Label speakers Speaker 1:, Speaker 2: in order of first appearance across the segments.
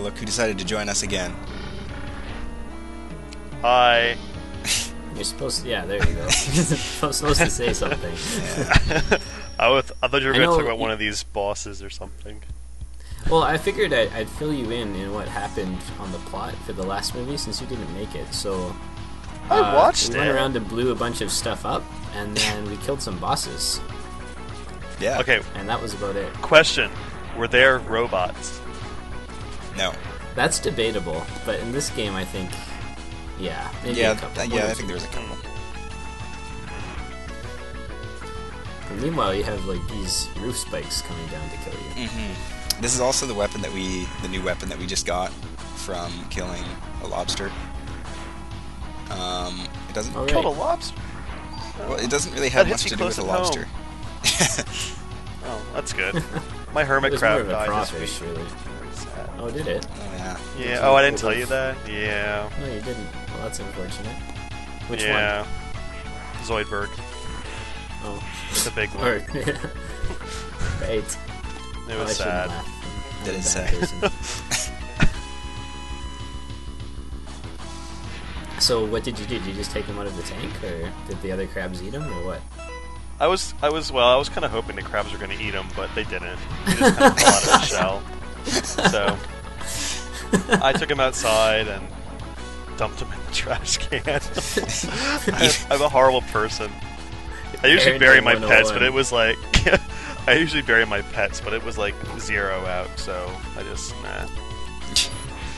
Speaker 1: look who decided to join us again.
Speaker 2: Hi.
Speaker 3: You're supposed to, yeah, there you go. You're supposed to say something.
Speaker 1: Yeah.
Speaker 2: I thought you were going to talk about one of these bosses or something.
Speaker 3: Well, I figured I'd fill you in what happened on the plot for the last movie since you didn't make it. So
Speaker 2: I watched it.
Speaker 3: We went around and blew a bunch of stuff up, and then we killed some bosses.
Speaker 1: Yeah.
Speaker 2: Okay.
Speaker 3: And that was about it.
Speaker 2: Question: were there robots?
Speaker 1: No.
Speaker 3: That's debatable, but in this game, I think, yeah, maybe a couple.
Speaker 1: Yeah, I think there was a couple.
Speaker 3: And meanwhile, you have like these roof spikes coming down to kill you.
Speaker 1: Mm-hmm. This is also the weapon the new weapon that we just got from killing a lobster. It doesn't
Speaker 2: killed a lobster.
Speaker 1: Well, it doesn't really have much to do with a lobster.
Speaker 2: Oh, that's good. My hermit crab died this week.
Speaker 3: Crawfish, really. Oh, did it?
Speaker 1: Oh, yeah.
Speaker 2: Yeah. Oh, I didn't tell you that. Yeah.
Speaker 3: No, you didn't. Well, that's unfortunate. Which
Speaker 2: one?
Speaker 3: one?
Speaker 2: Zoidberg.
Speaker 3: Oh,
Speaker 2: the big one.
Speaker 3: Right.
Speaker 2: It was sad.
Speaker 1: That is sad.
Speaker 3: So what did you do? Did you just take them out of the tank, or did the other crabs eat them, or what?
Speaker 2: I was kind of hoping the crabs were going to eat them, but they didn't. They just kind of fell out of the shell. So I took them outside and dumped them in the trash can. I'm a horrible person. I usually bury my pets, but it was like I usually bury my pets, but it was like 0 out, so I just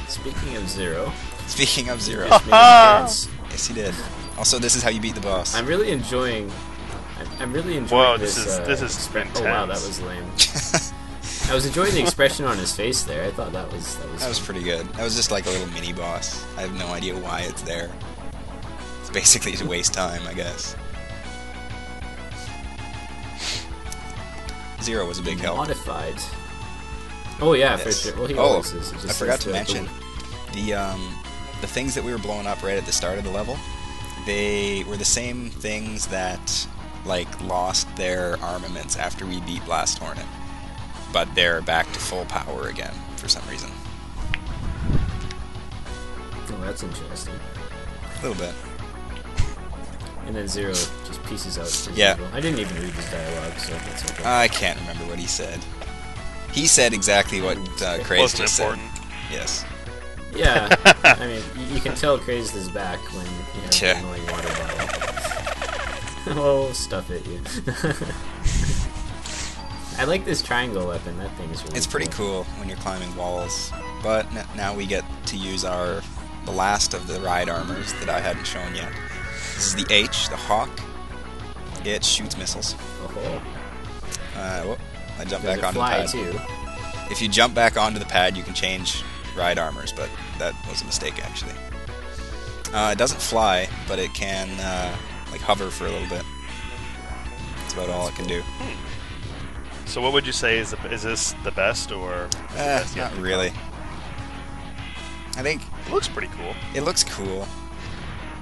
Speaker 3: Speaking of 0.
Speaker 1: Yes, he did. Also, this is how you beat the boss.
Speaker 3: I'm really enjoying.
Speaker 2: Whoa,
Speaker 3: this
Speaker 2: is intense.
Speaker 3: Oh wow, that was lame. I was enjoying the expression on his face there. I thought that was
Speaker 1: pretty good. That was just like a little mini boss. I have no idea why it's there. It's basically to waste time, I guess. 0 was a big help.
Speaker 3: Modified. Oh yeah,
Speaker 1: Yes.
Speaker 3: for sure. Well, he always is. It just
Speaker 1: I forgot
Speaker 3: says
Speaker 1: to mention the things that we were blowing up right at the start of the level. They were the same things that like lost their armaments after we beat Blast Hornet, but they're back to full power again for some reason.
Speaker 3: Oh, that's interesting.
Speaker 1: A little bit.
Speaker 3: And then 0 just pieces out. As
Speaker 1: Yeah.
Speaker 3: usual. I didn't even read his dialogue, so that's okay.
Speaker 1: I can't remember what he said. He said exactly what Crazed just said. Yes.
Speaker 3: Yeah, I mean, you can tell Crazed is back when you have an annoying water bottle. Oh, stuff at you. I like this triangle weapon. That thing is really
Speaker 1: It's pretty cool when you're climbing walls. But now we get to use the last of the ride armors that I hadn't shown yet. This is the H, the Hawk. It shoots missiles.
Speaker 3: Oh.
Speaker 1: I jumped back onto the
Speaker 3: fly
Speaker 1: pad.
Speaker 3: too.
Speaker 1: If you jump back onto the pad, you can change ride armors, but that was a mistake actually. It doesn't fly, but it can like hover for a little bit. That's about all it can do.
Speaker 2: So what would you say is this the best or?
Speaker 1: Not really. I think
Speaker 2: it looks pretty cool.
Speaker 1: It looks cool.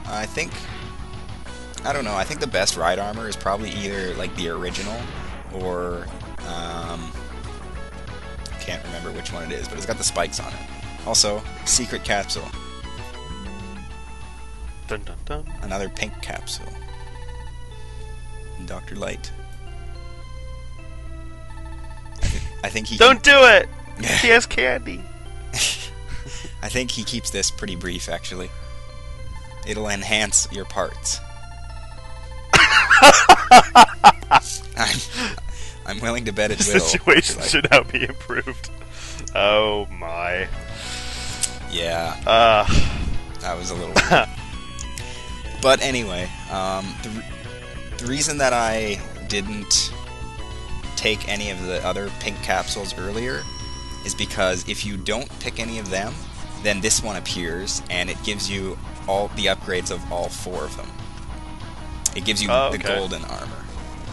Speaker 1: I don't know. I think the best ride armor is probably either like the original or can't remember which one it is, but it's got the spikes on it. Also, secret capsule.
Speaker 2: Dun dun dun.
Speaker 1: Another pink capsule. And Dr. Light. I think he
Speaker 2: Don't do it! He has candy.
Speaker 1: I think he keeps this pretty brief, actually. It'll enhance your parts. I'm willing to bet it will.
Speaker 2: The situation should now be improved. Oh my.
Speaker 1: Yeah. That was a little weird. But anyway, the reason that I didn't take any of the other pink capsules earlier is because if you don't pick any of them, then this one appears and it gives you all the upgrades of all 4 of them. It gives you the golden armor,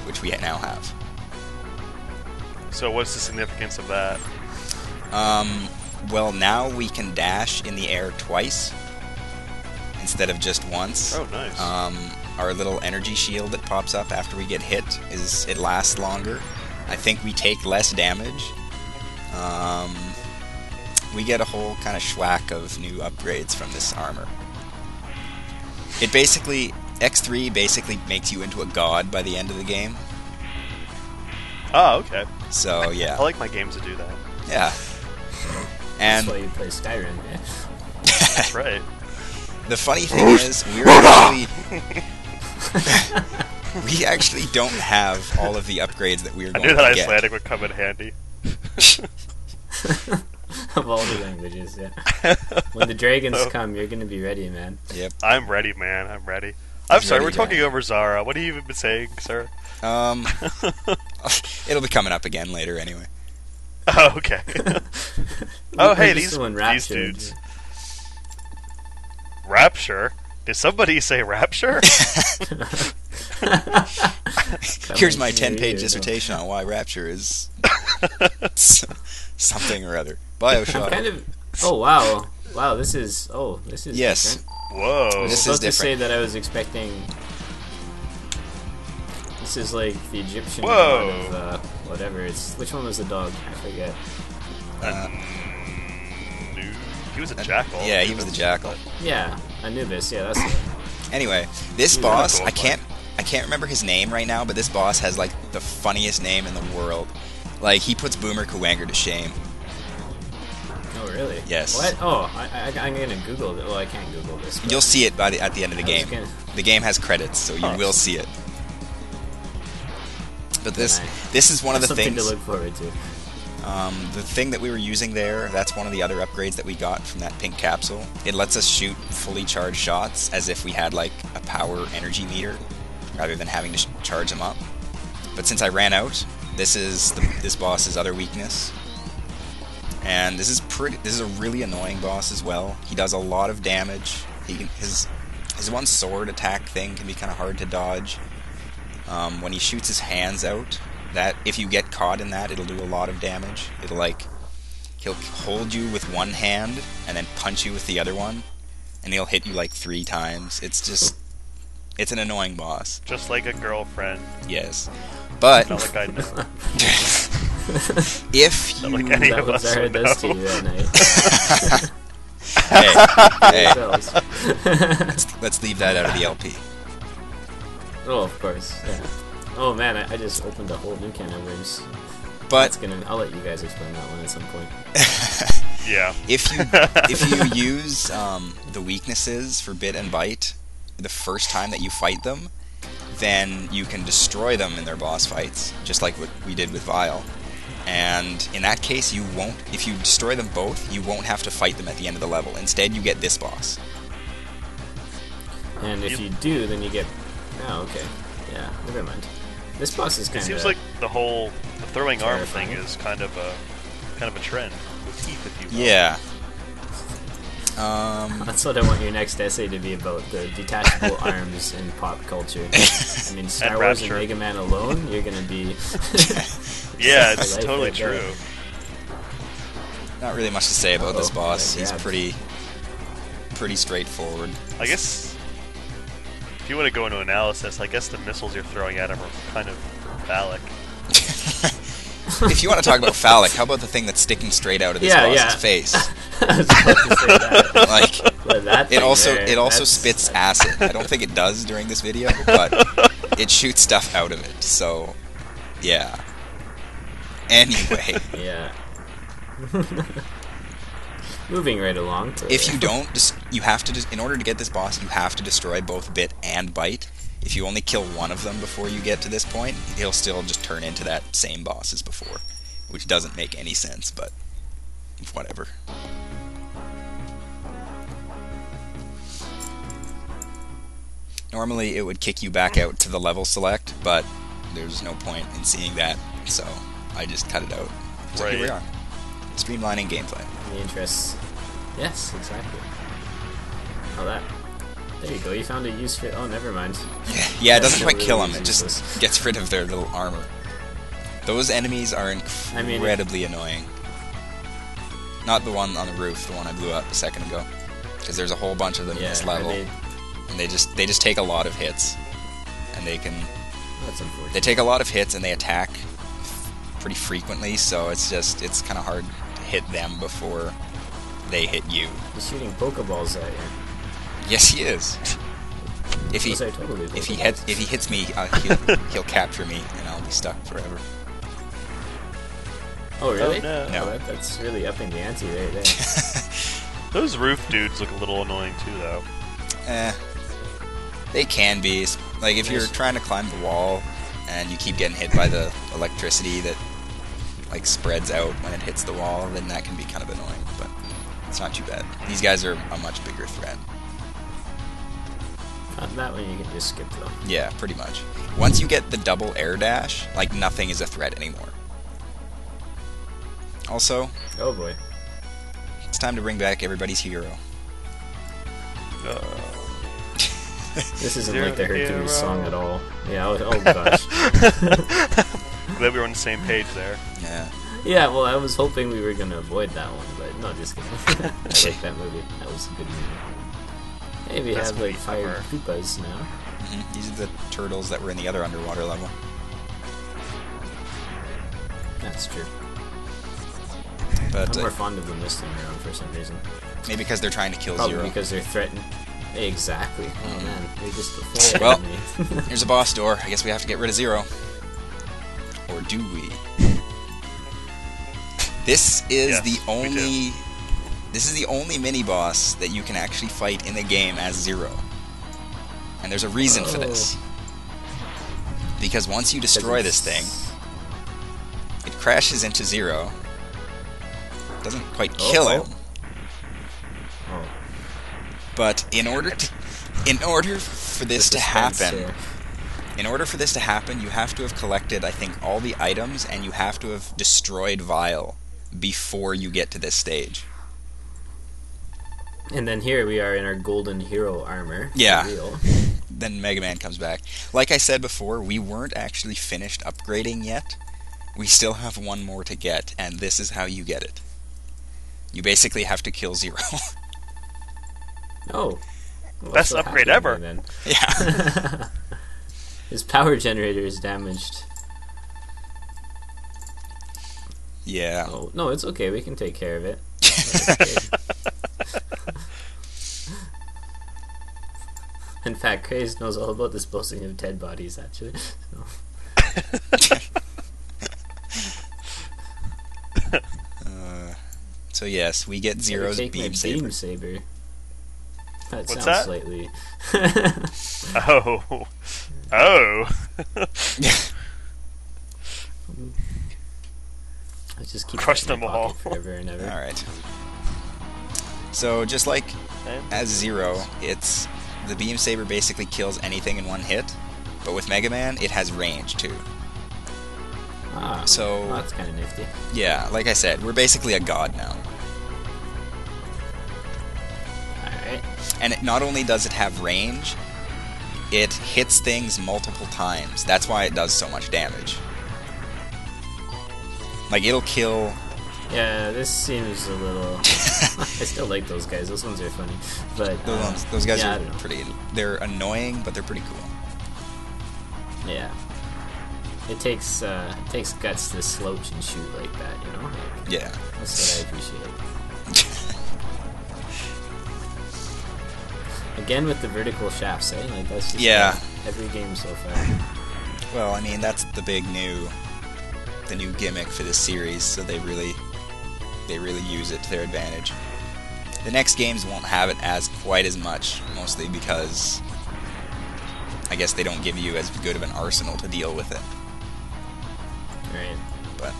Speaker 1: which we now have.
Speaker 2: So what's the significance of that?
Speaker 1: Well, now we can dash in the air twice instead of just once.
Speaker 2: Oh, nice.
Speaker 1: Our little energy shield that pops up after we get hit, it lasts longer. I think we take less damage. we get a whole kind of schwack of new upgrades from this armor. It basically, X3 basically makes you into a god by the end of the game.
Speaker 2: Oh, okay.
Speaker 1: So, yeah.
Speaker 2: I like my games to do that.
Speaker 1: Yeah. And
Speaker 3: That's why you play Skyrim, yeah.
Speaker 2: That's right.
Speaker 1: The funny thing is, we actually don't have all of the upgrades that we're
Speaker 2: I
Speaker 1: going
Speaker 2: knew that
Speaker 1: to get.
Speaker 2: Icelandic would come in handy.
Speaker 3: Of all the languages, yeah. When the dragons come, you're gonna be ready, man.
Speaker 1: Yep.
Speaker 2: I'm ready, man. I'm ready. I'm sorry,
Speaker 1: ready,
Speaker 2: we're talking
Speaker 1: man.
Speaker 2: over Zara. What have you even been saying, sir?
Speaker 1: It'll be coming up again later anyway.
Speaker 2: Oh, okay. Oh, hey,
Speaker 3: We're
Speaker 2: these
Speaker 3: just so enraptured.
Speaker 2: dudes. Rapture? Did somebody say rapture?
Speaker 1: Here's my 10-page dissertation on why Rapture is something or other. Bioshock.
Speaker 3: Kind of. Oh wow, wow! This is
Speaker 1: Yes.
Speaker 3: different.
Speaker 2: Whoa.
Speaker 1: This
Speaker 3: I was
Speaker 1: is
Speaker 3: about to
Speaker 1: different.
Speaker 3: say that I was expecting. This is like the Egyptian
Speaker 2: Whoa.
Speaker 3: god of whatever. It's which one was the dog? I forget.
Speaker 2: He was a jackal.
Speaker 1: Yeah, he was the jackal.
Speaker 3: Yeah, Anubis. Yeah, that's it.
Speaker 1: Anyway, this
Speaker 3: He's
Speaker 1: boss,
Speaker 2: not cool,
Speaker 1: I can't remember his name right now, but this boss has like the funniest name in the world. Like he puts Boomer Kuwanger to shame.
Speaker 3: Oh really?
Speaker 1: Yes.
Speaker 3: What? Oh, I'm gonna Google it. Well, I can't Google this. but
Speaker 1: You'll see it at the end of the
Speaker 3: I was
Speaker 1: game.
Speaker 3: gonna-
Speaker 1: The game has credits, so you will see it. But this is one of the
Speaker 3: something
Speaker 1: things.
Speaker 3: to look forward to.
Speaker 1: The thing that we were using there, that's one of the other upgrades that we got from that pink capsule. It lets us shoot fully charged shots as if we had like a power energy meter, rather than having to charge them up. But since I ran out, this is this boss's other weakness. And this is a really annoying boss as well. He does a lot of damage. His one sword attack thing can be kind of hard to dodge. When he shoots his hands out, that if you get caught in that, it'll do a lot of damage. He'll hold you with one hand and then punch you with the other one, and he'll hit you like 3 times. It's an annoying boss.
Speaker 2: Just like a girlfriend.
Speaker 1: Yes, but
Speaker 2: Not like I know.
Speaker 1: if you
Speaker 2: Not like any
Speaker 3: That
Speaker 2: of
Speaker 3: what
Speaker 2: us
Speaker 3: Zara
Speaker 2: would
Speaker 3: does to
Speaker 2: know.
Speaker 3: you that night.
Speaker 1: hey,
Speaker 3: Yourselves.
Speaker 1: let's leave that out of the LP.
Speaker 3: Oh, of course. Yeah. Oh man, I just opened a whole new can of worms.
Speaker 1: But
Speaker 3: I'll let you guys explain that one at some point.
Speaker 2: Yeah.
Speaker 1: if you use the weaknesses for Bit and Bite the first time that you fight them, then you can destroy them in their boss fights, just like what we did with Vile. And in that case, you won't. If you destroy them both, you won't have to fight them at the end of the level. Instead, you get this boss.
Speaker 3: And if you do, then you get. Oh, okay. Yeah, never mind. This boss is
Speaker 2: It
Speaker 3: kind of.
Speaker 2: seems like the throwing arm
Speaker 3: terrifying.
Speaker 2: thing is kind of a trend with teeth, if you will.
Speaker 1: Yeah.
Speaker 3: That's what I want your next essay to be about: the detachable arms in pop culture. I mean, Star Wars and
Speaker 2: Rapture.
Speaker 3: Mega Man alone, you're gonna be.
Speaker 2: Yeah, it's
Speaker 3: Life
Speaker 2: totally
Speaker 3: right there.
Speaker 2: true.
Speaker 1: Not really much to say about this
Speaker 3: Uh-oh,
Speaker 1: boss.
Speaker 3: yeah,
Speaker 1: He's
Speaker 3: grabs.
Speaker 1: pretty straightforward.
Speaker 2: I guess if you want to go into analysis, I guess the missiles you're throwing at him are kind of phallic.
Speaker 1: If you want to talk about phallic, how about the thing that's sticking straight out of this
Speaker 3: Yeah,
Speaker 1: boss's
Speaker 3: yeah.
Speaker 1: face?
Speaker 3: I was about to say that.
Speaker 1: Like,
Speaker 3: But that
Speaker 1: it
Speaker 3: thing
Speaker 1: also
Speaker 3: there, that's-
Speaker 1: spits acid. I don't think it does during this video, but it shoots stuff out of it. So, yeah. Anyway,
Speaker 3: Yeah. Moving right along.
Speaker 1: if you don't, you have to. In order to get this boss, you have to destroy both Bit and Bite. If you only kill one of them before you get to this point, he'll still just turn into that same boss as before, which doesn't make any sense, but whatever. Normally it would kick you back out to the level select, but there's no point in seeing that, so I just cut it out. So here we
Speaker 2: Right.
Speaker 1: are. Streamlining gameplay.
Speaker 3: The interests. Yes, exactly. Oh, that. There you go. You found a use for. Oh, never mind.
Speaker 1: Yeah, it
Speaker 3: That's
Speaker 1: doesn't
Speaker 3: still
Speaker 1: quite kill them,
Speaker 3: really
Speaker 1: it just
Speaker 3: useless.
Speaker 1: gets rid of their little armor. Those enemies are
Speaker 3: I mean,
Speaker 1: incredibly annoying. Not the one on the roof, the one I blew up a second ago. Because there's a whole bunch of them in
Speaker 3: Yeah,
Speaker 1: this level, and they just take a lot of hits. And they
Speaker 3: that's unfortunate.
Speaker 1: They take a lot of hits and they attack pretty frequently, so it's kind of hard to hit them before they hit you.
Speaker 3: He's shooting Pokeballs at you.
Speaker 1: Yes, he is. If he hits me, he'll capture me, and I'll be stuck forever.
Speaker 3: Oh really?
Speaker 2: Oh, no.
Speaker 3: Oh, that's really upping the ante right there.
Speaker 2: Those roof dudes look a little annoying too, though.
Speaker 1: They can be. Like if you're trying to climb the wall and you keep getting hit by the electricity that like spreads out when it hits the wall, then that can be kind of annoying. But it's not too bad. These guys are a much bigger threat.
Speaker 3: That one you can just skip though.
Speaker 1: Yeah, pretty much. Once you get the double air dash, like nothing is a threat anymore. Also,
Speaker 3: oh boy,
Speaker 1: it's time to bring back everybody's hero.
Speaker 3: This isn't like the Hercules song at all. Yeah, oh gosh.
Speaker 2: Glad we were on the same page there.
Speaker 1: Yeah.
Speaker 3: Yeah, well, I was hoping we were going to avoid that one, but no, just kidding. I like that movie. That was a good movie. Hey, we have like fire Koopas now.
Speaker 1: Mm-hmm. These are the turtles that were in the other underwater level.
Speaker 3: That's true.
Speaker 1: But
Speaker 3: I'm more fond of them this time around for some reason.
Speaker 1: Maybe because they're trying to kill
Speaker 3: Probably
Speaker 1: Zero.
Speaker 3: Because they're threatened. Exactly. Oh man, they just deflated
Speaker 1: well,
Speaker 3: me.
Speaker 1: Here's a boss door. I guess we have to get rid of Zero. Or do we? This is the only. This is the only mini boss that you can actually fight in the game as Zero. And there's a reason for this. Because once you destroy this thing, it crashes into Zero. Doesn't quite kill him. But in order for this to happen, you have to have collected, I think, all the items, and you have to have destroyed Vile before you get to this stage.
Speaker 3: And then here we are in our golden hero armor.
Speaker 1: Yeah. Then Mega Man comes back. Like I said before, we weren't actually finished upgrading yet. We still have one more to get, and this is how you get it. You basically have to kill Zero.
Speaker 3: Oh. Well,
Speaker 2: best upgrade ever.
Speaker 3: Then.
Speaker 1: Yeah.
Speaker 3: His power generator is damaged.
Speaker 1: Yeah.
Speaker 3: Oh, no, it's okay. We can take care of it. In fact, Crazed knows all about disposing of dead bodies, actually.
Speaker 1: So yes, we get Zero's beam
Speaker 3: saber. That
Speaker 2: What's
Speaker 3: sounds
Speaker 2: that?
Speaker 3: slightly.
Speaker 2: Oh.
Speaker 3: I just keep
Speaker 2: Crush
Speaker 3: that in my
Speaker 2: them all.
Speaker 3: pocket forever and ever.
Speaker 1: All right. So just like as Zero, it's the beam saber basically kills anything in one hit, but with Mega Man, it has range too.
Speaker 3: Ah,
Speaker 1: so
Speaker 3: well, that's kind of nifty.
Speaker 1: Yeah, like I said, we're basically a god now.
Speaker 3: Alright.
Speaker 1: And not only does it have range, it hits things multiple times. That's why it does so much damage. Like, it'll kill...
Speaker 3: Yeah, this seems a little... I still like those guys. Those ones are funny. But
Speaker 1: those guys
Speaker 3: yeah,
Speaker 1: are pretty... They're annoying, but they're pretty cool.
Speaker 3: Yeah. It takes guts to slouch and shoot like that, you know? Like,
Speaker 1: yeah.
Speaker 3: That's what I appreciate. Again with the vertical shafts, eh? Like, that's just like every game so far.
Speaker 1: Well, I mean, that's the new gimmick for this series, so they really use it to their advantage. The next games won't have it as quite as much, mostly because I guess they don't give you as good of an arsenal to deal with it.
Speaker 3: Right.
Speaker 1: But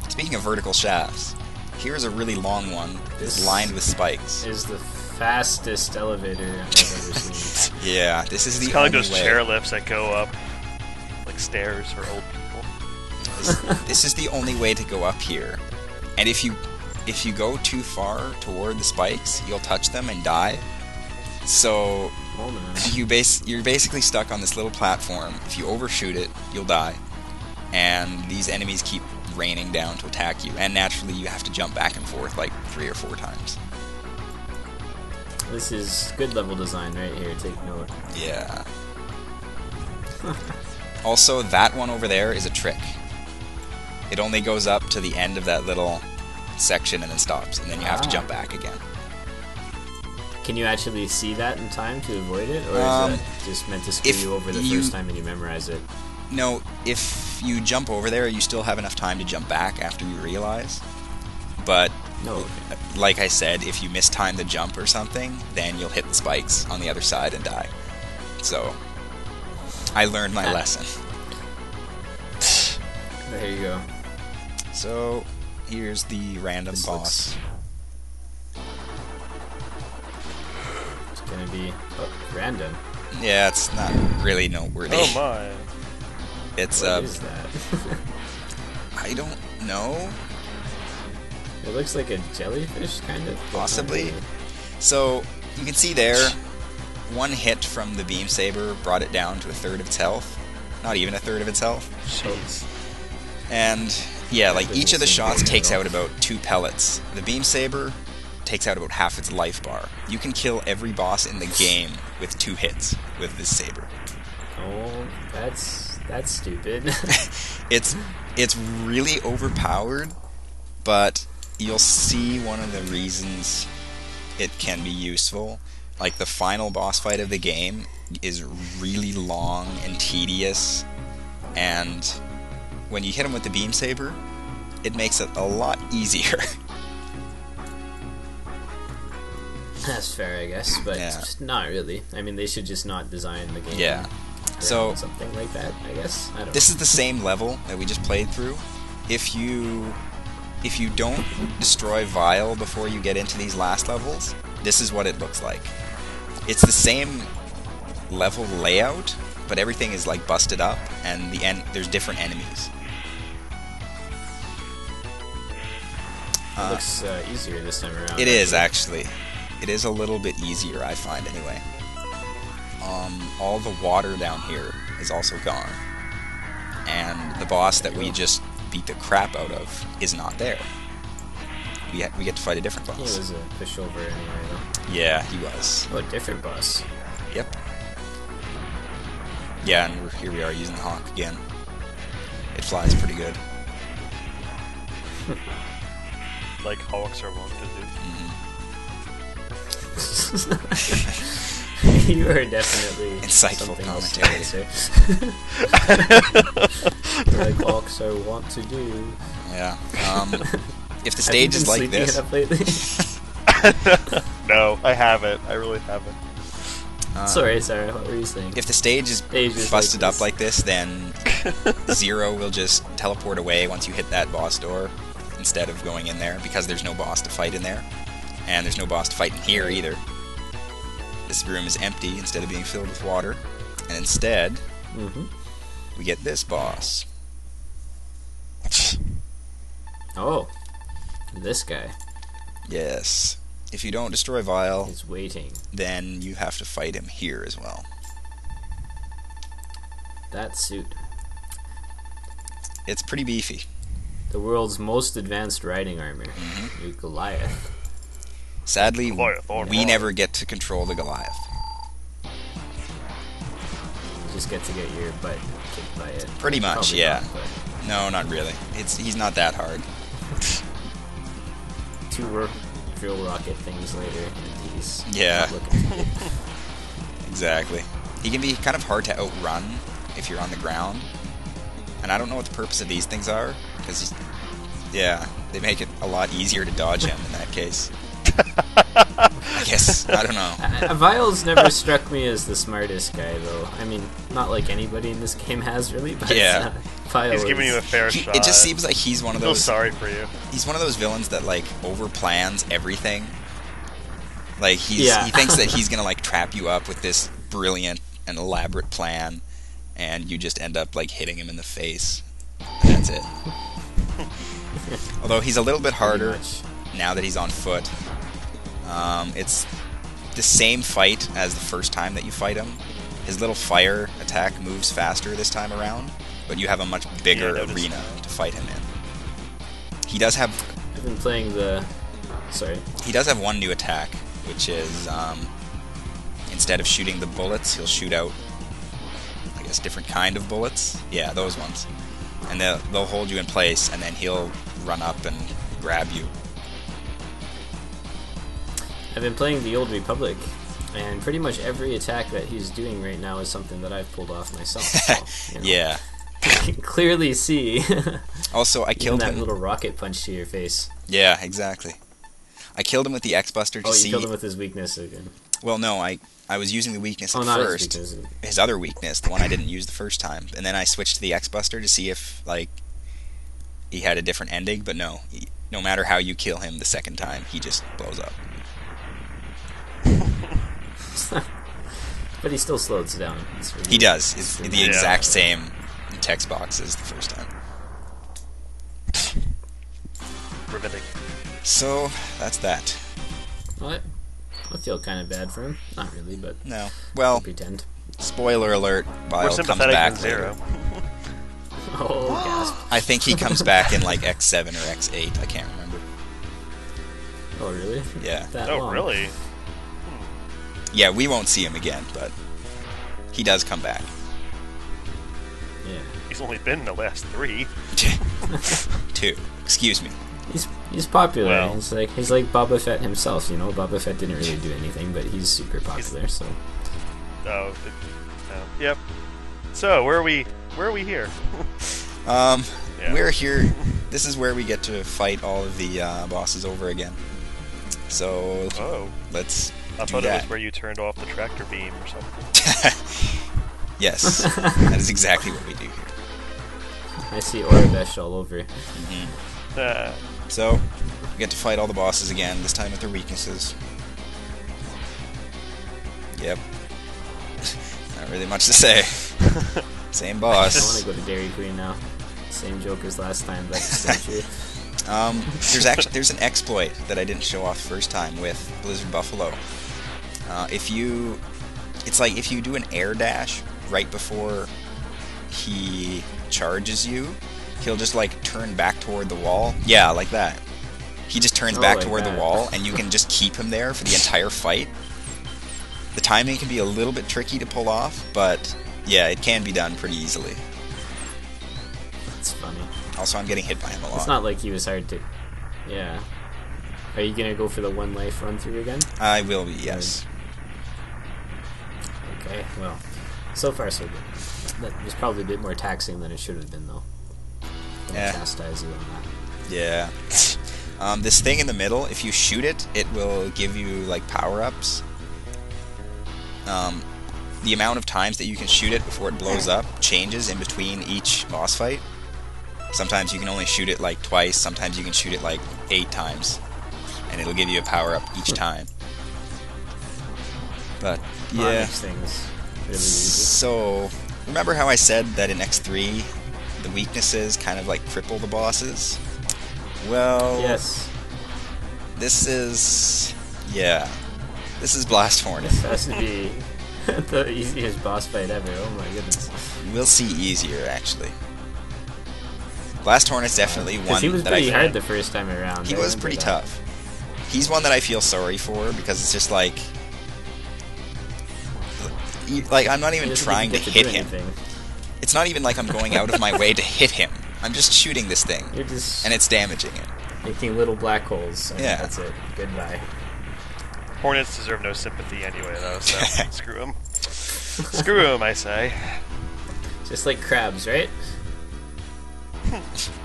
Speaker 1: speaking of vertical shafts, here's a really long one that's lined with spikes.
Speaker 3: Is the fastest elevator I've ever seen.
Speaker 1: Yeah, this is the
Speaker 2: it's kind
Speaker 1: only
Speaker 2: of like those
Speaker 1: way.
Speaker 2: chair lifts that go up like stairs for old people.
Speaker 1: This is the only way to go up here, and if you go too far toward the spikes, you'll touch them and die. So you're basically stuck on this little platform. If you overshoot it, you'll die, and these enemies keep raining down to attack you, and naturally you have to jump back and forth like 3 or 4 times.
Speaker 3: This is good level design right here, take note.
Speaker 1: Yeah. Also, that one over there is a trick. It only goes up to the end of that little section and then stops, and then you have to jump back again.
Speaker 3: Can you actually see that in time to avoid it, or is it just meant to screw you over the first time and you memorize it?
Speaker 1: No, if you jump over there, you still have enough time to jump back after you realize. But, like I said, if you mistime the jump or something, then you'll hit the spikes on the other side and die. So, I learned my lesson.
Speaker 3: There you go.
Speaker 1: So, here's the random boss.
Speaker 3: It's gonna be random.
Speaker 1: Yeah, it's not really noteworthy.
Speaker 2: Oh my.
Speaker 1: It's
Speaker 3: What is that?
Speaker 1: I don't know.
Speaker 3: It looks like a jellyfish, kind of.
Speaker 1: Possibly. So, you can see there, one hit from the beam saber brought it down to a third of its health. Not even a third of its health.
Speaker 2: Jeez.
Speaker 1: And, yeah, like, each of the shots takes out about 2 pellets. The beam saber takes out about half its life bar. You can kill every boss in the game with 2 hits with this saber.
Speaker 3: Oh, that's stupid.
Speaker 1: It's really overpowered, but you'll see one of the reasons it can be useful. Like, the final boss fight of the game is really long and tedious, and when you hit him with the beam saber, it makes it a lot easier.
Speaker 3: That's fair, I guess, but just not really. I mean, they should just not design the game.
Speaker 1: Yeah. So
Speaker 3: something like that, I guess. I don't
Speaker 1: this
Speaker 3: know.
Speaker 1: is the same level that we just played through. If you don't destroy Vile before you get into these last levels, this is what it looks like. It's the same level layout, but everything is like busted up, and there's different enemies.
Speaker 3: It looks easier this time around.
Speaker 1: It is, actually. It is a little bit easier, I find, anyway. All the water down here is also gone. And the boss that we just beat the crap out of is not there. We get to fight a different boss.
Speaker 3: He was a pushover anyway, though.
Speaker 1: Yeah, he was.
Speaker 3: Oh, a different boss.
Speaker 1: Yep. Yeah, and here we are using the Hawk again. It flies pretty good.
Speaker 2: Like Hawks are wont to do.
Speaker 3: You are definitely
Speaker 1: Insightful
Speaker 3: something else
Speaker 1: commentary.
Speaker 3: to say. Like Hawks are wont to do.
Speaker 1: Yeah. If the stage is like this...
Speaker 3: Have you been sleeping it up lately?
Speaker 2: No, I haven't. I really haven't.
Speaker 3: Sorry, what were you saying?
Speaker 1: If the stage is busted up like this, then Zero will just teleport away once you hit that boss door instead of going in there, because there's no boss to fight in there. And there's no boss to fight in here either. This room is empty instead of being filled with water. And instead, we get this boss.
Speaker 3: Oh, this guy.
Speaker 1: Yes. If you don't destroy Vile,
Speaker 3: He's waiting.
Speaker 1: then you have to fight him here as well.
Speaker 3: That suit.
Speaker 1: It's pretty beefy.
Speaker 3: The world's most advanced riding armor. Your Goliath.
Speaker 1: Sadly,
Speaker 2: Goliath,
Speaker 1: we never get to control the Goliath.
Speaker 3: You just get to get your butt kicked by it.
Speaker 1: Pretty much,
Speaker 3: Probably
Speaker 1: yeah.
Speaker 3: not, but
Speaker 1: No, not really. He's not that hard.
Speaker 3: 2 drill rocket things later, and he's
Speaker 1: Yeah.
Speaker 3: not looking for you.
Speaker 1: Exactly. He can be kind of hard to outrun if you're on the ground. And I don't know what the purpose of these things are, because, yeah, they make it a lot easier to dodge him in that case. I guess, I don't know.
Speaker 3: Vile's never struck me as the smartest guy, though. I mean, not like anybody in this game has, really, but
Speaker 1: Yeah.
Speaker 3: Vile
Speaker 2: He's giving you a fair shot.
Speaker 1: It just seems like he's one of
Speaker 2: I feel
Speaker 1: those...
Speaker 2: sorry for you.
Speaker 1: He's one of those villains that, like, overplans everything. Like, he thinks that he's gonna, like, trap you up with this brilliant and elaborate plan, and you just end up, like, hitting him in the face. And that's it. Although he's a little bit harder now that he's on foot. It's the same fight as the first time that you fight him. His little fire attack moves faster this time around, but you have a much bigger arena to fight him in. He does have...
Speaker 3: I've been playing the... Sorry.
Speaker 1: He does have one new attack, which is, instead of shooting the bullets, he'll shoot out, I guess, different kind of bullets. Yeah, those ones. And they'll hold you in place, and then he'll run up and grab you
Speaker 3: I've been playing the Old Republic, and pretty much every attack that he's doing right now is something that I've pulled off myself. So,
Speaker 1: Yeah.
Speaker 3: You can clearly see.
Speaker 1: Also, I killed
Speaker 3: that
Speaker 1: him.
Speaker 3: little rocket punch to your face.
Speaker 1: Yeah, exactly. I killed him with the X-Buster to see...
Speaker 3: Oh, you killed him with his weakness again.
Speaker 1: Well, no, I was using the weakness at
Speaker 3: not
Speaker 1: first.
Speaker 3: his
Speaker 1: Other weakness, the one I didn't use the first time. And then I switched to the X-Buster to see if, like, he had a different ending. But no, no matter how you kill him the second time, he just blows up.
Speaker 3: But he still slows down. Really,
Speaker 1: He does. It's the exact same text box as the first time.
Speaker 2: Riveting.
Speaker 1: So, that's that.
Speaker 3: What? I feel kind of bad for him. Not really, but
Speaker 1: No. Well,
Speaker 3: I'll pretend.
Speaker 1: spoiler alert,
Speaker 2: We're
Speaker 1: Bile comes
Speaker 2: sympathetic
Speaker 1: back
Speaker 2: with
Speaker 1: later.
Speaker 2: Zero.
Speaker 3: Oh, gasp.
Speaker 1: I think he comes back in, like, X7 or X8. I can't remember.
Speaker 3: Oh, really?
Speaker 1: Yeah.
Speaker 3: That
Speaker 2: Oh,
Speaker 3: long.
Speaker 2: really?
Speaker 1: Yeah, we won't see him again, but he does come back.
Speaker 3: Yeah.
Speaker 2: He's only been in the last 3.
Speaker 1: 2. Excuse me.
Speaker 3: He's popular.
Speaker 2: Well.
Speaker 3: He's like Boba Fett himself. You know, Boba Fett didn't really do anything, but he's super popular. So.
Speaker 2: Oh, yep. So where are we here? Yeah.
Speaker 1: We're here. This is where we get to fight all of the bosses over again. So let's
Speaker 2: I
Speaker 1: do
Speaker 2: thought
Speaker 1: that.
Speaker 2: it was where you turned off the tractor beam or something.
Speaker 1: Yes, that is exactly what we do here.
Speaker 3: I see Orabesh all over.
Speaker 1: So we get to fight all the bosses again. This time with their weaknesses. Yep. Not really much to say. Same
Speaker 3: I
Speaker 1: boss.
Speaker 3: want to go to Dairy Queen now. Same joke as last time, but still true.
Speaker 1: There's an exploit that I didn't show off the first time with Blizzard Buffalo. It's like if you do an air dash right before he charges you, he'll just like turn back toward the wall. Yeah, like that. He just turns back
Speaker 3: like
Speaker 1: toward
Speaker 3: that.
Speaker 1: the wall, and you can just keep him there for the entire fight. The timing can be a little bit tricky to pull off, but yeah, it can be done pretty easily.
Speaker 3: That's funny.
Speaker 1: Also, I'm getting hit by him a lot.
Speaker 3: It's not like he was hard to. Yeah. Are you gonna go for the one life run through again?
Speaker 1: I will be, yes.
Speaker 3: Okay. Well, so far so good. That was probably a bit more taxing than it should have been, though. I'm gonna chastise you on that.
Speaker 1: Yeah. This thing in the middle, if you shoot it, it will give you, like, power-ups. The amount of times that you can shoot it before it blows up changes in between each boss fight. Sometimes you can only shoot it, like, twice. Sometimes you can shoot it, like, 8 times. And it'll give you a power-up each time. But,
Speaker 3: That
Speaker 1: yeah.
Speaker 3: makes things really easy.
Speaker 1: So, remember how I said that in X3, the weaknesses kind of, like, cripple the bosses? Well...
Speaker 3: Yes.
Speaker 1: This is... yeah. This is Blast Hornet.
Speaker 3: This has to be the easiest boss fight ever. Oh my goodness.
Speaker 1: We'll see easier, actually. Blast Hornet's definitely one
Speaker 3: He was
Speaker 1: that I
Speaker 3: pretty
Speaker 1: feel...
Speaker 3: hard the first time around.
Speaker 1: He
Speaker 3: I
Speaker 1: was
Speaker 3: remember
Speaker 1: pretty
Speaker 3: that.
Speaker 1: tough. He's one that I feel sorry for, because it's just like... I'm not
Speaker 3: He
Speaker 1: even
Speaker 3: doesn't
Speaker 1: trying to
Speaker 3: get
Speaker 1: hit
Speaker 3: do
Speaker 1: him.
Speaker 3: anything.
Speaker 1: It's not even like I'm going out of my way to hit him. I'm just shooting this thing,
Speaker 3: You're just
Speaker 1: and it's damaging it.
Speaker 3: making little black holes. And
Speaker 1: Yeah.
Speaker 3: That's it. Goodbye.
Speaker 2: Hornets deserve no sympathy anyway, though, so screw them. Screw them, I say.
Speaker 3: Just like crabs, right?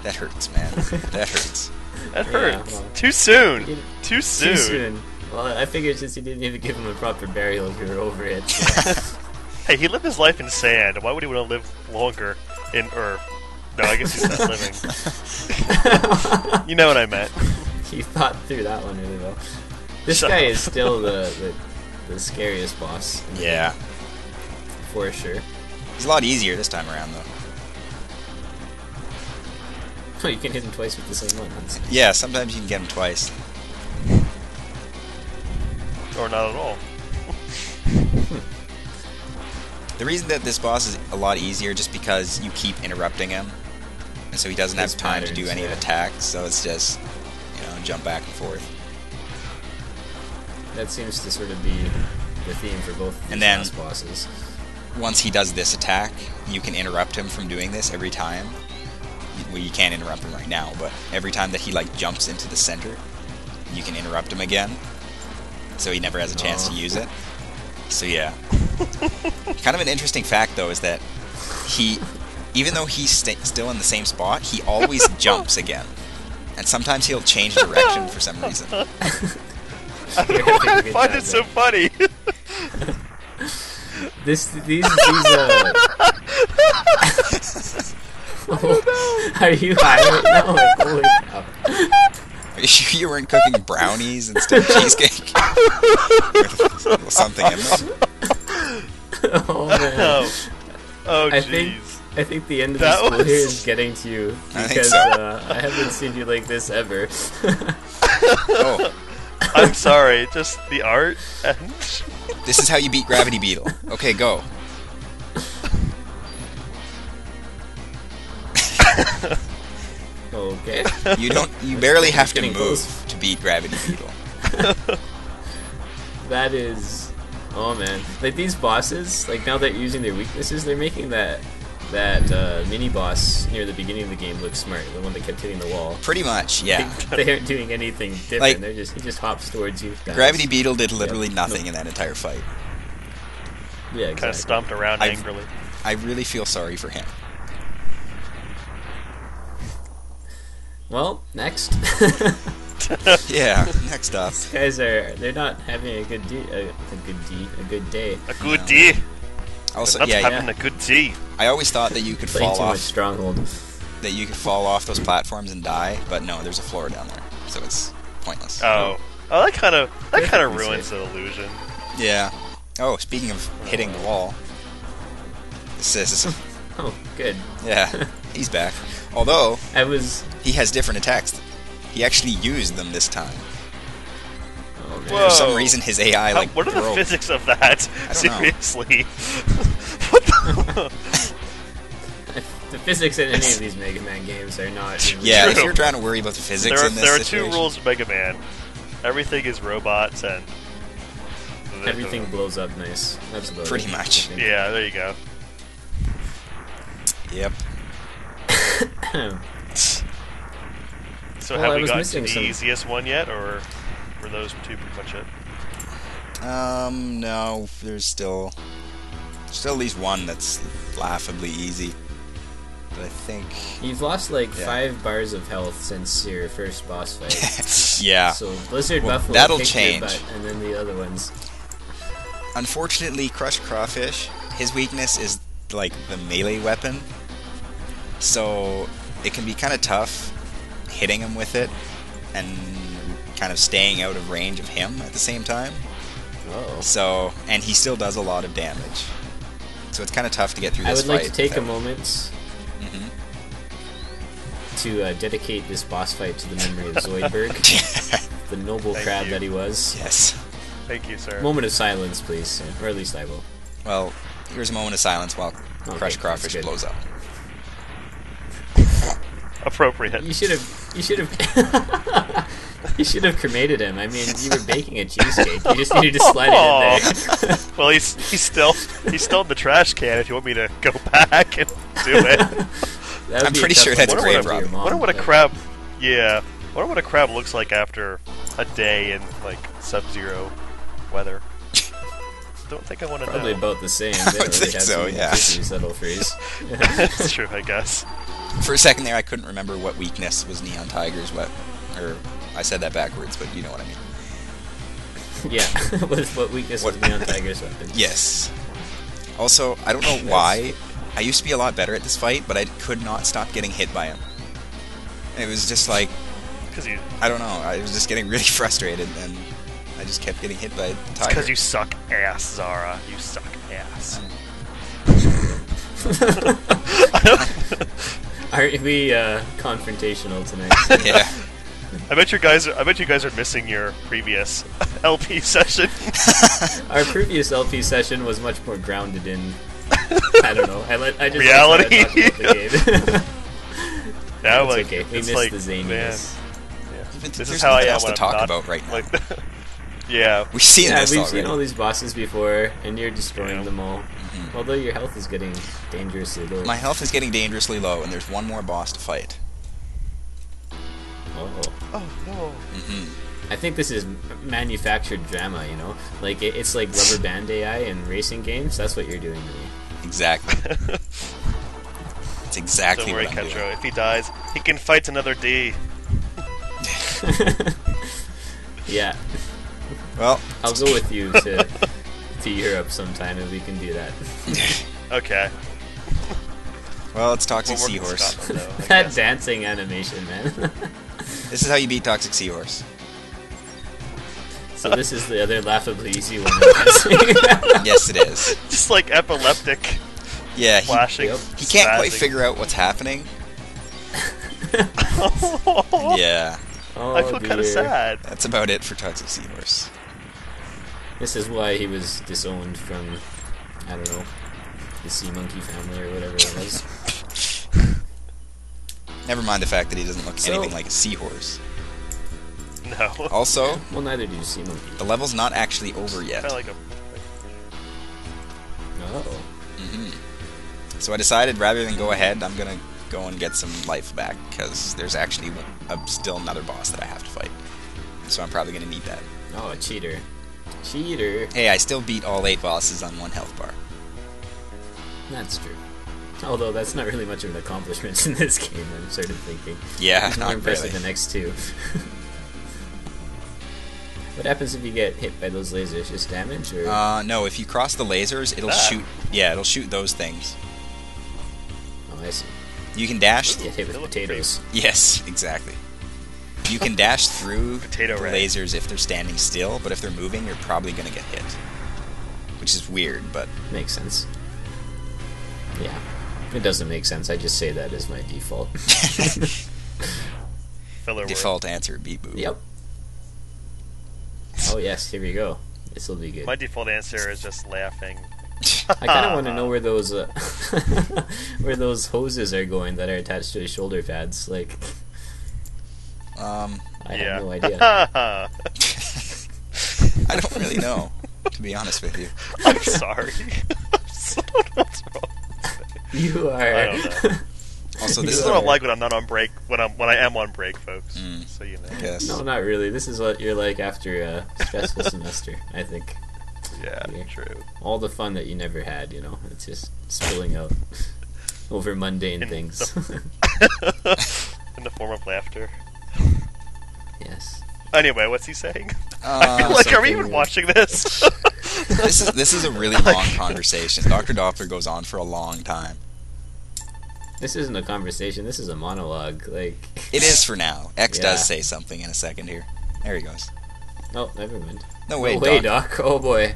Speaker 1: That hurts, man. That hurts.
Speaker 2: That
Speaker 3: Yeah,
Speaker 2: hurts.
Speaker 3: well.
Speaker 2: Too soon.
Speaker 3: You-
Speaker 2: Too soon.
Speaker 3: Too soon. Well, I figured since you didn't even give him a proper burial, you were over it. So.
Speaker 2: Hey, he lived his life in sand. Why would he want to live longer in Earth? No, I guess he's not living. You know what I meant.
Speaker 3: You thought through that one really well. This
Speaker 2: Shut
Speaker 3: guy
Speaker 2: up.
Speaker 3: is still the scariest boss. in the
Speaker 1: Yeah.
Speaker 3: game, for sure.
Speaker 1: It's a lot easier this time around, though.
Speaker 3: Oh, you can hit him twice with the same one. That's
Speaker 1: Yeah, sometimes you can get him twice.
Speaker 2: Or not at all.
Speaker 1: The reason that this boss is a lot easier just because you keep interrupting him, and so he doesn't have
Speaker 3: His
Speaker 1: time to do
Speaker 3: patterns,
Speaker 1: any
Speaker 3: yeah.
Speaker 1: attacks, so it's just, jump back and forth.
Speaker 3: That seems to sort of be the theme for both of these
Speaker 1: And then-
Speaker 3: last bosses.
Speaker 1: Once he does this attack, you can interrupt him from doing this every time. Well, you can't interrupt him right now, but every time that he, jumps into the center, you can interrupt him again. so he never has a chance to use it. So yeah. Kind of an interesting fact, though, is that even though he's still in the same spot, he always jumps again. And sometimes he'll change direction for some reason.
Speaker 2: I don't know why I find it so funny.
Speaker 3: Are you high right now? Like, holy cow.
Speaker 1: Are you sure you weren't cooking brownies instead of cheesecake? With something in them?
Speaker 3: Oh man.
Speaker 2: Oh,
Speaker 3: I think the end of the school here is getting to you, because I haven't seen you like this ever.
Speaker 1: Oh.
Speaker 2: I'm sorry, just the art and...
Speaker 1: This is how you beat Gravity Beetle. Okay, go.
Speaker 3: Okay.
Speaker 1: You barely have to
Speaker 3: Getting
Speaker 1: move
Speaker 3: close.
Speaker 1: to beat Gravity Beetle.
Speaker 3: That is... Oh man. Like, these bosses, like, now that you're using their weaknesses, they're making that mini-boss near the beginning of the game look smart. The one that kept hitting the wall.
Speaker 1: Pretty much, yeah.
Speaker 3: They aren't doing anything different.
Speaker 1: Like,
Speaker 3: He just hops towards you.
Speaker 1: Gravity Beetle did literally nothing in that entire fight.
Speaker 3: Yeah, exactly.
Speaker 2: Kind of stomped around angrily.
Speaker 1: I really feel sorry for him.
Speaker 3: Well, next.
Speaker 1: Yeah, next up.
Speaker 3: These guys they're not having a good day.
Speaker 2: A good day.
Speaker 1: Also,
Speaker 2: Not
Speaker 1: yeah,
Speaker 2: having a good day.
Speaker 1: I always thought that you could
Speaker 3: Playing
Speaker 1: fall
Speaker 3: too much
Speaker 1: off
Speaker 3: Stronghold.
Speaker 1: those platforms and die, but no, there's a floor down there, so it's pointless.
Speaker 2: Oh, that kind of
Speaker 3: Definitely
Speaker 2: ruins
Speaker 3: safe.
Speaker 2: the illusion.
Speaker 1: Yeah. Oh, speaking of hitting the wall, this is
Speaker 3: Oh, good.
Speaker 1: yeah, he's back. Although he has different attacks. He actually used them this time.
Speaker 3: Oh, man.
Speaker 2: Whoa.
Speaker 1: For some reason, his AI
Speaker 2: What are the
Speaker 1: broke.
Speaker 2: physics of that?
Speaker 1: I don't know.
Speaker 2: Seriously. What the?
Speaker 3: The physics in any of these Mega Man games are not.
Speaker 1: Yeah, if
Speaker 2: True.
Speaker 1: you're trying to worry about the physics in this
Speaker 2: There are
Speaker 1: situation,
Speaker 2: two rules of Mega Man. Everything is robots and...
Speaker 3: Everything blows up nice. Absolutely.
Speaker 1: Pretty much.
Speaker 2: Yeah, there you go.
Speaker 1: Yep.
Speaker 2: So
Speaker 3: Well,
Speaker 2: have
Speaker 3: I
Speaker 2: we
Speaker 3: was
Speaker 2: gotten to
Speaker 3: missing
Speaker 2: the
Speaker 3: some-
Speaker 2: easiest one yet, or were those two pretty much it?
Speaker 1: No, there's still at least one that's laughably easy. But I think...
Speaker 3: You've lost like
Speaker 1: Yeah.
Speaker 3: 5 bars of health since your first boss fight.
Speaker 1: Yeah.
Speaker 3: So Blizzard
Speaker 1: Well,
Speaker 3: Buffalo
Speaker 1: that'll
Speaker 3: kicked
Speaker 1: change.
Speaker 3: your butt, and then the other ones.
Speaker 1: Unfortunately, Crushed Crawfish, his weakness is like the melee weapon. So it can be kind of tough hitting him with it and kind of staying out of range of him at the same time.
Speaker 3: Oh.
Speaker 1: So, and he still does a lot of damage. So it's kind of tough to get through
Speaker 3: I
Speaker 1: this
Speaker 3: would like
Speaker 1: fight
Speaker 3: to take a
Speaker 1: without-
Speaker 3: moment
Speaker 1: Mhm.
Speaker 3: to dedicate this boss fight to the memory of Zoidberg, the noble
Speaker 2: Thank
Speaker 3: crab
Speaker 2: you.
Speaker 3: that he was.
Speaker 1: Yes.
Speaker 2: Thank you, sir.
Speaker 3: Moment of silence, please, or at least I will.
Speaker 1: Well, here's a moment of silence while
Speaker 3: Okay,
Speaker 1: Crushed Crawfish
Speaker 3: that's good.
Speaker 1: blows up.
Speaker 2: Appropriate.
Speaker 3: You should have. You should have cremated him. I mean, you were baking a cheesecake. You just needed to slide it in there.
Speaker 2: Well, he's still in the trash can. If you want me to go back and do it.
Speaker 3: That would
Speaker 1: I'm
Speaker 3: be
Speaker 1: pretty
Speaker 3: tough
Speaker 1: sure
Speaker 3: one
Speaker 1: that's
Speaker 3: to
Speaker 1: grave
Speaker 3: do for your
Speaker 1: robbing.
Speaker 3: mom,
Speaker 2: Wonder what a
Speaker 3: but-
Speaker 2: crab. Yeah. Wonder what a crab looks like after a day in like sub-zero weather. Don't think I want to
Speaker 3: Probably
Speaker 2: know.
Speaker 3: about the same.
Speaker 1: I
Speaker 3: They
Speaker 1: would
Speaker 3: don't
Speaker 1: think
Speaker 3: have
Speaker 1: so,
Speaker 3: too many
Speaker 1: yeah.
Speaker 3: tissues that'll freeze.
Speaker 2: That's true, I guess.
Speaker 1: For a second there, I couldn't remember what weakness was Neon Tiger's or I said that backwards, but you know what I mean.
Speaker 3: Yeah. what weakness was Neon Tiger's weapon?
Speaker 1: Yes. Also, I don't know why. I used to be a lot better at this fight, but I could not stop getting hit by him. It was just like,
Speaker 2: Because you,
Speaker 1: I don't know, I was just getting really frustrated, and I just kept getting hit by the tiger.
Speaker 2: because you suck ass, Zara. You suck ass.
Speaker 3: Aren't we confrontational tonight?
Speaker 1: Yeah.
Speaker 2: I bet you guys are missing your previous LP session.
Speaker 3: Our previous LP session was much more grounded in, I don't know, I just
Speaker 2: Reality.
Speaker 3: talk about the game.
Speaker 2: Now,
Speaker 3: It's
Speaker 2: like,
Speaker 3: okay. We
Speaker 2: it's
Speaker 3: missed
Speaker 2: like,
Speaker 3: the zaniness.
Speaker 2: man,
Speaker 1: Even
Speaker 2: this
Speaker 1: there's
Speaker 2: is how I
Speaker 1: nothing
Speaker 2: am
Speaker 1: else to
Speaker 2: when I'm
Speaker 1: talk
Speaker 2: not,
Speaker 1: about right now.
Speaker 2: Like, yeah.
Speaker 1: We've seen
Speaker 3: Yeah,
Speaker 1: this
Speaker 3: we've
Speaker 1: already.
Speaker 3: seen all these bosses before, and you're destroying
Speaker 2: Yeah.
Speaker 3: them all. Although your health is getting dangerously low.
Speaker 1: My health is getting dangerously low, and there's one more boss to fight.
Speaker 3: Oh.
Speaker 2: Oh no.
Speaker 3: I think this is manufactured drama, you know? Like, it's like rubber band AI in racing games. That's what you're doing to me.
Speaker 1: Exactly. It's exactly
Speaker 2: Don't worry,
Speaker 1: what I'm
Speaker 2: Ketro.
Speaker 1: doing.
Speaker 2: If he dies, he can fight another D.
Speaker 3: Yeah.
Speaker 1: Well,
Speaker 3: I'll go with you to Europe sometime and we can do that.
Speaker 2: Okay.
Speaker 1: well, it's Toxic
Speaker 2: We'll work in
Speaker 1: Seahorse.
Speaker 2: Scotland, though, I
Speaker 3: That
Speaker 2: guess.
Speaker 3: dancing animation, man.
Speaker 1: This is how you beat Toxic Seahorse.
Speaker 3: So this is the other laughably easy one.
Speaker 1: Yes, it is.
Speaker 2: Just like epileptic,
Speaker 1: Yeah,
Speaker 2: flashing.
Speaker 3: Yep.
Speaker 1: he can't quite
Speaker 2: spazzing.
Speaker 1: figure out what's happening. Yeah,
Speaker 3: Oh,
Speaker 2: I feel kind
Speaker 3: dear.
Speaker 2: of sad.
Speaker 1: that's about it for Toxic Seahorse.
Speaker 3: This is why he was disowned from, I don't know, the Sea Monkey family or whatever it was.
Speaker 1: Never mind the fact that he doesn't look
Speaker 3: So-
Speaker 1: anything like a seahorse.
Speaker 2: No.
Speaker 1: Also,
Speaker 3: Well, neither do Sea Monkey.
Speaker 1: the level's not actually over yet.
Speaker 2: Kind of like a.
Speaker 3: Oh.
Speaker 1: So I decided rather than go ahead, I'm gonna go and get some life back, because there's actually still another boss that I have to fight. So I'm probably gonna need that.
Speaker 3: Oh, a cheater. Cheater.
Speaker 1: Hey, I still beat all 8 bosses on 1 health bar.
Speaker 3: That's true. Although that's not really much of an accomplishment in this game, I'm sort of thinking.
Speaker 1: Yeah,
Speaker 3: It's more
Speaker 1: not
Speaker 3: impressive
Speaker 1: really.
Speaker 3: than X2. What happens if you get hit by those lasers? Just damage, or?
Speaker 1: No, if you cross the lasers, it'll shoot... Yeah, it'll shoot those things.
Speaker 3: Oh, I see.
Speaker 1: You can dash...
Speaker 3: Get hit with
Speaker 2: They look
Speaker 3: potatoes.
Speaker 1: Yes, exactly. You can dash through
Speaker 2: Potato
Speaker 1: the
Speaker 2: ray.
Speaker 1: lasers if they're standing still, but if they're moving, you're probably gonna get hit. Which is weird, but...
Speaker 3: Makes sense. Yeah. It doesn't make sense. I just say that as my default.
Speaker 2: Filler word.
Speaker 1: Default answer, beat boop.
Speaker 3: Yep. Oh yes, here we go. This will be good.
Speaker 2: My default answer is just laughing.
Speaker 3: I kind of want to know where those where those hoses are going that are attached to his shoulder pads. Like, I have no idea.
Speaker 1: I don't really know, to be honest with you.
Speaker 2: I'm sorry. I don't know what's wrong.
Speaker 3: You are.
Speaker 2: I don't know.
Speaker 1: Also,
Speaker 2: This
Speaker 1: this
Speaker 2: is
Speaker 1: is
Speaker 2: what
Speaker 1: a...
Speaker 2: I'm like when I'm not on break. When I am on break, folks.
Speaker 1: Mm.
Speaker 2: So you know.
Speaker 1: I guess.
Speaker 3: No, not really. This is what you're like after a stressful semester. I think
Speaker 2: Yeah,
Speaker 3: Yeah.
Speaker 2: true.
Speaker 3: all the fun that you never had. You know, it's just spilling out over mundane
Speaker 2: In
Speaker 3: things.
Speaker 2: In the form of laughter.
Speaker 3: Yes.
Speaker 2: Anyway, what's he saying? Like, are we even
Speaker 3: something-
Speaker 2: watching this?
Speaker 1: This is a really long conversation. Dr. Doppler goes on for a long time.
Speaker 3: This isn't a conversation. This is a monologue. Like.
Speaker 1: It is for now. X
Speaker 3: Yeah.
Speaker 1: does say something in a second here. There he goes.
Speaker 3: Oh, never mind.
Speaker 1: No way,
Speaker 3: No way,
Speaker 1: Doc.
Speaker 3: Doc. Oh boy,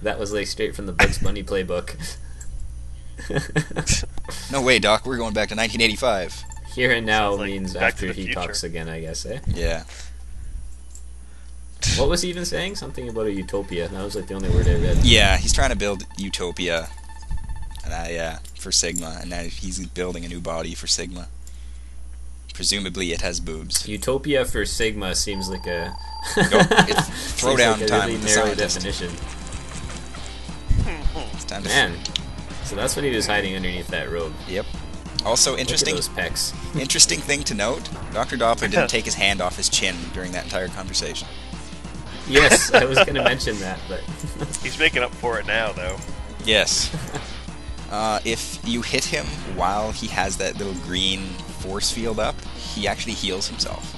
Speaker 3: that was like straight from the Bugs Bunny playbook.
Speaker 1: No way, Doc. We're going back to 1985.
Speaker 3: Here and now
Speaker 2: Sounds like
Speaker 3: means
Speaker 2: Back to
Speaker 3: after
Speaker 2: the
Speaker 3: he
Speaker 2: Future.
Speaker 3: talks again, I guess, eh?
Speaker 1: Yeah.
Speaker 3: What was he even saying? Something about a utopia. That was like the only word I read.
Speaker 1: Yeah, he's trying to build Utopia. And yeah, for Sigma. And now he's building a new body for Sigma. Presumably it has boobs.
Speaker 3: Utopia for Sigma seems like a
Speaker 1: It's
Speaker 3: seems
Speaker 1: throwdown
Speaker 3: like a
Speaker 1: time
Speaker 3: really
Speaker 1: with the
Speaker 3: narrow
Speaker 1: scientist.
Speaker 3: definition.
Speaker 1: It's time to...
Speaker 3: Man, so that's what he was hiding underneath that robe.
Speaker 1: Yep. Also,
Speaker 3: Look at
Speaker 1: interesting
Speaker 3: those pecs.
Speaker 1: interesting thing to note, Dr. Doppler didn't take his hand off his chin during that entire conversation.
Speaker 3: Yes, I was going to mention that, but
Speaker 2: He's making up for it now, though.
Speaker 1: Yes. If you hit him while he has that little green force field up, he actually heals himself.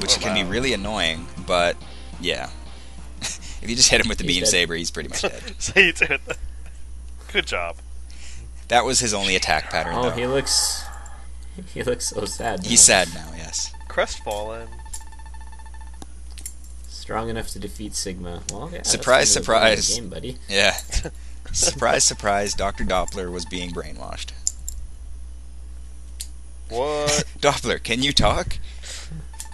Speaker 1: Which
Speaker 2: Oh,
Speaker 1: can be
Speaker 2: wow.
Speaker 1: really annoying, but yeah. If you just hit him with the
Speaker 3: He's
Speaker 1: beam
Speaker 3: dead.
Speaker 1: saber, he's pretty much dead.
Speaker 2: So you did it. Good job.
Speaker 1: That was his only attack pattern,
Speaker 3: oh,
Speaker 1: though.
Speaker 3: he looks so sad.
Speaker 1: He's
Speaker 3: now.
Speaker 1: sad now, yes.
Speaker 2: Crestfallen.
Speaker 3: Strong enough to defeat Sigma. Well, yeah, that's
Speaker 1: Surprise,
Speaker 3: the name of the
Speaker 1: surprise.
Speaker 3: game, buddy.
Speaker 1: Yeah. Surprise, surprise, Dr. Doppler was being brainwashed.
Speaker 2: What?
Speaker 1: Doppler, can you talk?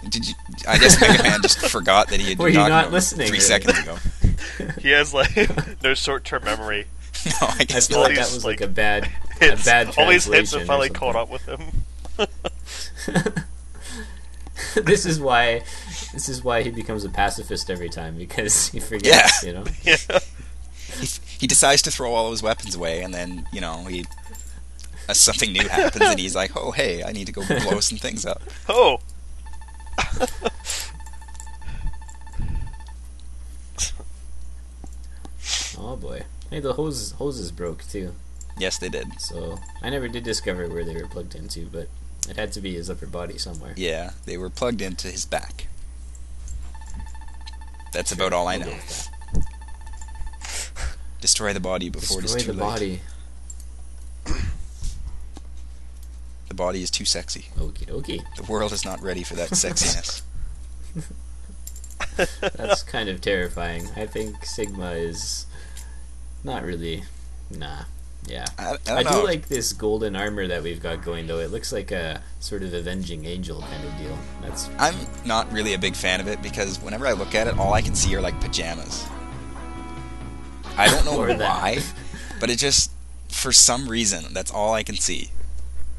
Speaker 1: Did you? I guess Mega Man just forgot that he had
Speaker 3: Were
Speaker 1: been
Speaker 3: you
Speaker 1: talking
Speaker 3: not
Speaker 1: to him
Speaker 3: listening,
Speaker 1: 3
Speaker 3: really?
Speaker 1: seconds ago.
Speaker 2: He has like no short-term memory.
Speaker 1: No, I
Speaker 3: I
Speaker 1: guess
Speaker 3: feel
Speaker 2: all
Speaker 1: not.
Speaker 3: like that
Speaker 2: these,
Speaker 3: was
Speaker 2: like,
Speaker 3: like a bad
Speaker 2: Hits.
Speaker 3: translation.
Speaker 2: All these hits have
Speaker 3: or
Speaker 2: finally
Speaker 3: something.
Speaker 2: caught up with him.
Speaker 3: This is why he becomes a pacifist every time, because he forgets, you know.
Speaker 2: Yeah.
Speaker 1: He decides to throw all his weapons away, and then, you know, something new happens, and he's like, oh, hey, I need to go blow some things up.
Speaker 2: Oh.
Speaker 3: Hey, the hoses broke too.
Speaker 1: Yes, they did.
Speaker 3: So I never did discover where they were plugged into, but it had to be his upper body somewhere.
Speaker 1: Yeah, they were plugged into his back. That's about all I know. Destroy the body before it is too late.
Speaker 3: Destroy the body.
Speaker 1: The body is too sexy.
Speaker 3: Okie dokie.
Speaker 1: The world is not ready for that sexiness.
Speaker 3: That's kind of terrifying. I think Sigma is not really. Nah. Yeah. I do like this golden armor that we've got going, though. It looks like a sort of avenging angel kind of deal.
Speaker 1: I'm not really a big fan of it because whenever I look at it, all I can see are like pajamas. I don't know why, but it just, for some reason, that's all I can see.